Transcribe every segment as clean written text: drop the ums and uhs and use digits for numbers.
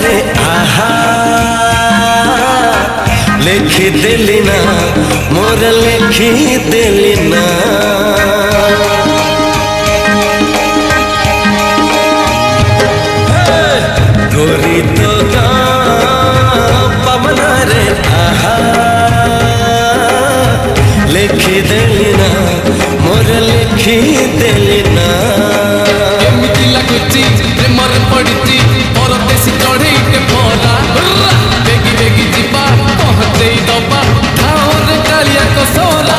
रे आहा लिखी दिली ना मोर लिखी दिली ना गोरी तो पवन रे आहा लिखी दिली ना मोर लिखी दिली ना एमिति लागुची प्रेमर पड़िची मोर देसी चढ़ेई भला बेगी बेगी जीवा पहुँचे दबा खाओ कालिया कसोला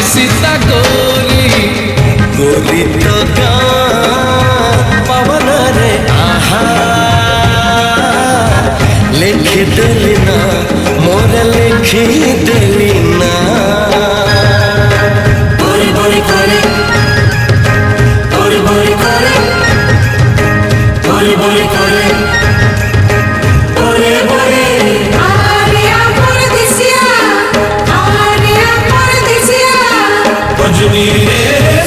सीता गोरी गोरी तो पवन रे आहा लिखी दिली ना मोर लिखी दिली ना बोरी बोरी करे बोरी बोरी करे बोरी बोरी करे बोरे बोरे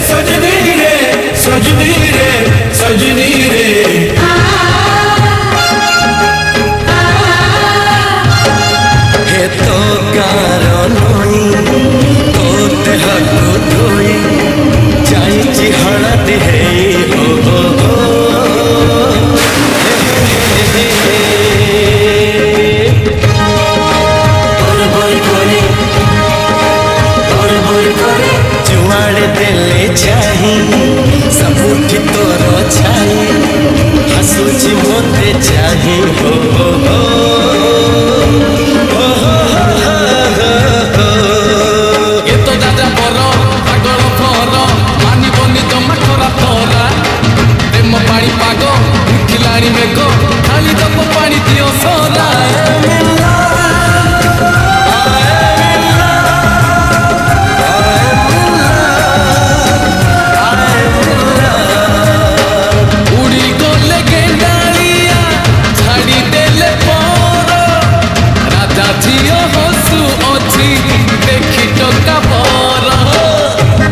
सजनी रे सजनी रे सजनी रे हे तो कारण तो देह को धोई जाई हड़द है जुआड़ दिले चाही सबूत तोर छाई हसूची मोते चाही हो ये तो दादा बरो पागल घर मानी बनी जमा खरा तोरा प्रेम पानी पाग खिलाड़ी मेघ खाली दब पानी दियो सोरा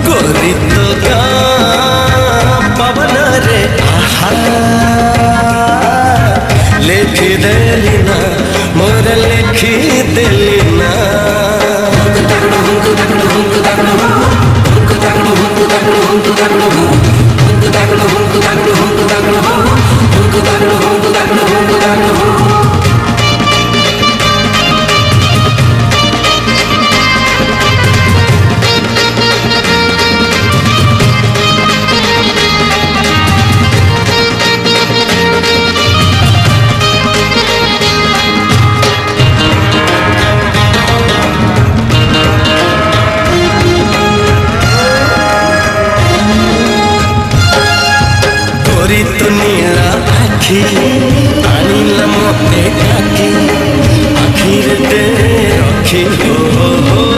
गोरी तो पवन रे आहा लिखी दिली ना मोर लिखी दिली ना गोरी तो नीला आखी आनिल मोते आखी आखिर दे रखी हो